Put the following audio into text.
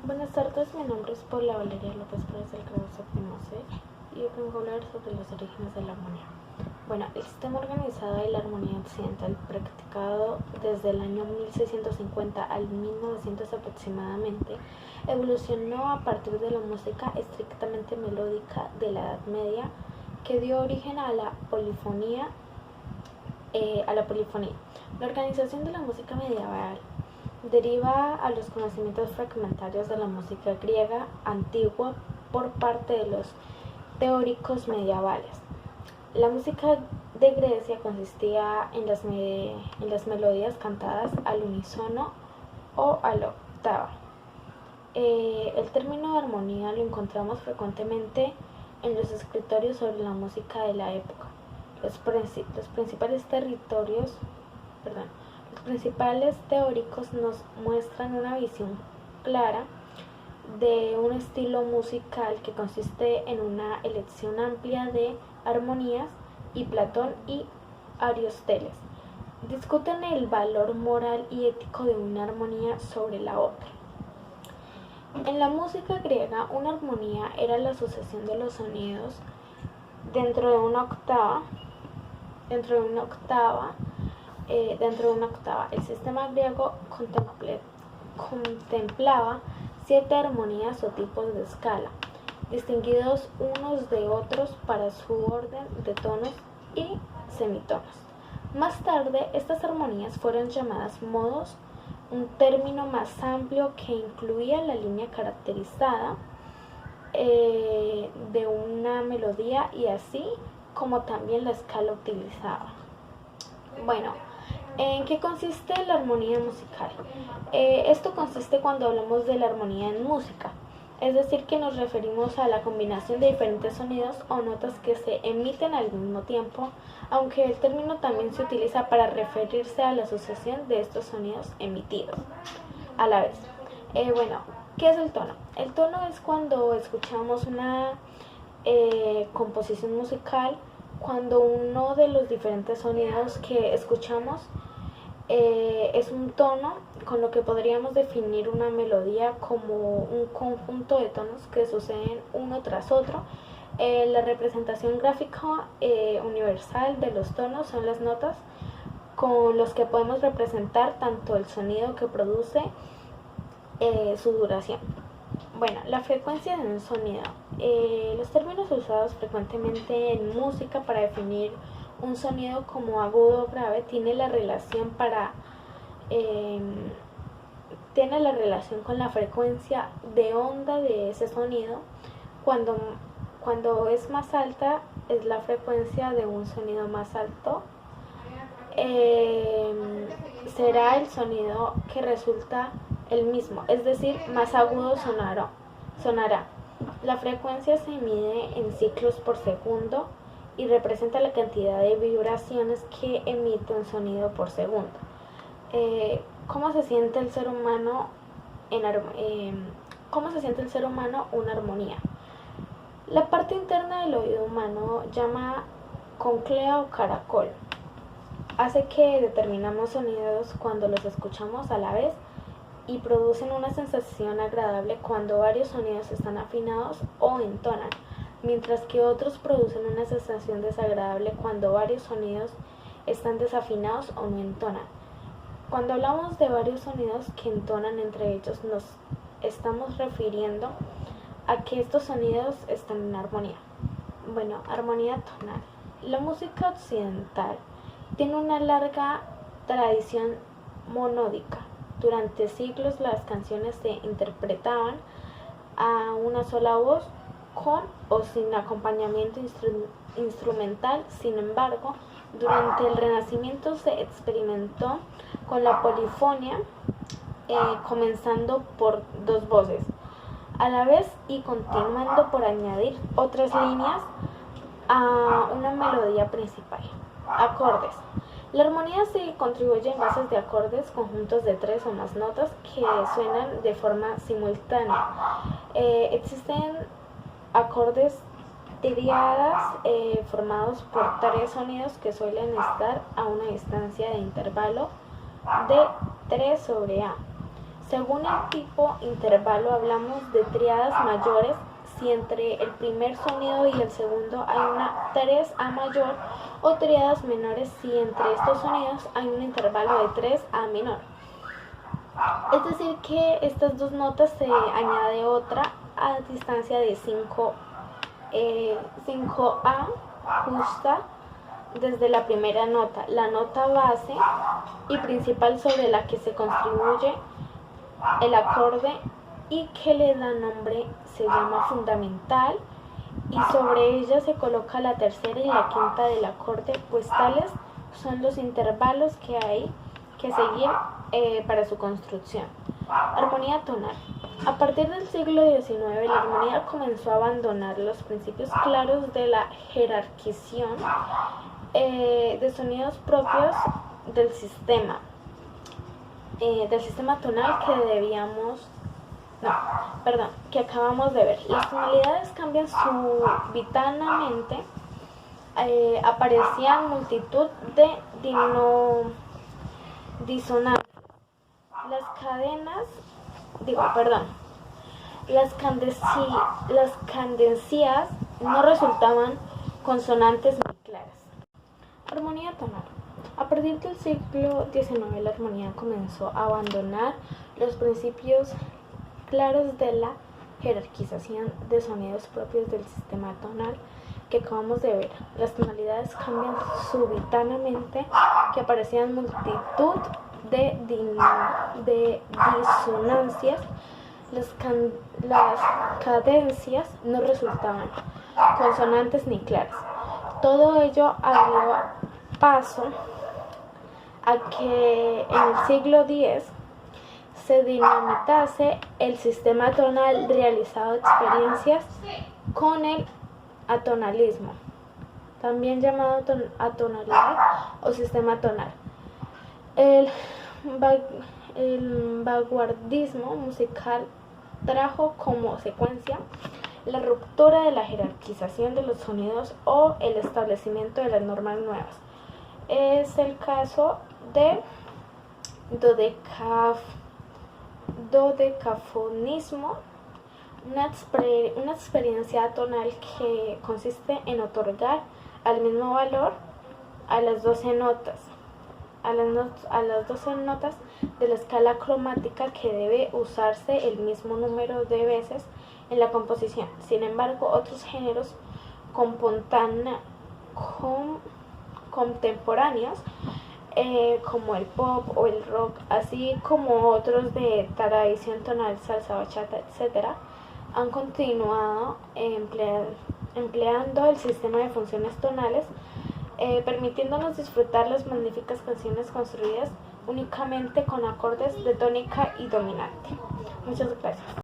Buenas tardes, mi nombre es Paula Valeria López Pérez del grado séptimo C y hoy vengo a hablar sobre los orígenes de la armonía. Bueno, el sistema organizado de la armonía occidental, practicado desde el año 1650 al 1900 aproximadamente, evolucionó a partir de la música estrictamente melódica de la Edad Media, que dio origen a la polifonía. La organización de la música medieval deriva a los conocimientos fragmentarios de la música griega antigua por parte de los teóricos medievales. La música de Grecia consistía en las melodías cantadas al unísono o a la octava. El término de armonía lo encontramos frecuentemente en los escritorios sobre la música de la época. Los principales teóricos nos muestran una visión clara de un estilo musical que consiste en una elección amplia de armonías, y Platón y Aristóteles discuten el valor moral y ético de una armonía sobre la otra. En la música griega, una armonía era la sucesión de los sonidos dentro de una octava. El sistema griego contemplaba 7 armonías o tipos de escala, distinguidos unos de otros para su orden de tonos y semitonos. Más tarde, estas armonías fueron llamadas modos, un término más amplio que incluía la línea caracterizada de una melodía y así como también la escala utilizada. Bueno, ¿en qué consiste la armonía musical? Esto consiste cuando hablamos de la armonía en música, es decir, que nos referimos a la combinación de diferentes sonidos o notas que se emiten al mismo tiempo, aunque el término también se utiliza para referirse a la sucesión de estos sonidos emitidos a la vez. ¿Qué es el tono? El tono es cuando escuchamos una composición musical, cuando uno de los diferentes sonidos que escuchamos es un tono, con lo que podríamos definir una melodía como un conjunto de tonos que suceden uno tras otro. La representación gráfica universal de los tonos son las notas con los que podemos representar tanto el sonido que produce, su duración. Bueno, la frecuencia de un sonido. Los términos usados frecuentemente en música para definir un sonido como agudo o grave tiene la relación con la frecuencia de onda de ese sonido. Cuando es más alta es la frecuencia de un sonido más alto, será el sonido que resulta el mismo, es decir, más agudo sonará. La frecuencia se mide en ciclos por segundo y representa la cantidad de vibraciones que emite un sonido por segundo. ¿Cómo se siente el ser humano una armonía? La parte interna del oído humano, llama cóclea o caracol, hace que determinamos sonidos cuando los escuchamos a la vez y producen una sensación agradable cuando varios sonidos están afinados o entonan, mientras que otros producen una sensación desagradable cuando varios sonidos están desafinados o no entonan. Cuando hablamos de varios sonidos que entonan entre ellos, nos estamos refiriendo a que estos sonidos están en armonía. Bueno, armonía tonal. La música occidental tiene una larga tradición monódica. Durante siglos las canciones se interpretaban a una sola voz, con o sin acompañamiento instrumental. Sin embargo, durante el Renacimiento se experimentó con la polifonía, comenzando por 2 voces a la vez y continuando por añadir otras líneas a una melodía principal. Acordes. La armonía se contribuye en bases de acordes, conjuntos de 3 o más notas que suenan de forma simultánea. Existen acordes tríadas formados por 3 sonidos que suelen estar a una distancia de intervalo de 3/A. Según el tipo intervalo hablamos de tríadas mayores si entre el primer sonido y el segundo hay una 3A mayor, o tríadas menores si entre estos sonidos hay un intervalo de 3A menor. Es decir que estas dos notas se añade otra a distancia de 5A justa desde la primera nota, la nota base y principal sobre la que se construye el acorde y que le da nombre se llama fundamental, y sobre ella se coloca la tercera y la quinta del acorde, pues tales son los intervalos que hay que seguir para su construcción. Armonía tonal. A partir del siglo XIX, la armonía comenzó a abandonar los principios claros de la jerarquización de sonidos propios del sistema tonal que acabamos de ver. Las tonalidades cambian súbitamente, aparecían multitud de disonantes. Las cadencias no resultaban consonantes ni claras. Armonía tonal. A partir del siglo XIX, la armonía comenzó a abandonar los principios claros de la jerarquización de sonidos propios del sistema tonal que acabamos de ver. Las tonalidades cambian súbitamente, que aparecían multitud de disonancias. Las cadencias no resultaban consonantes ni claras. Todo ello abrió paso a que en el siglo X se dinamitase el sistema tonal, realizando experiencias con el atonalismo, también llamado atonalidad o sistema tonal. El vanguardismo musical trajo como secuencia la ruptura de la jerarquización de los sonidos o el establecimiento de las normas nuevas. Es el caso de dodecafonismo, una experiencia tonal que consiste en otorgar al mismo valor a las 12 notas de la escala cromática, que debe usarse el mismo número de veces en la composición. Sin embargo, otros géneros contemporáneos como el pop o el rock, así como otros de tradición tonal, salsa, bachata, etc., han continuado empleando el sistema de funciones tonales, permitiéndonos disfrutar las magníficas canciones construidas únicamente con acordes de tónica y dominante. Muchas gracias.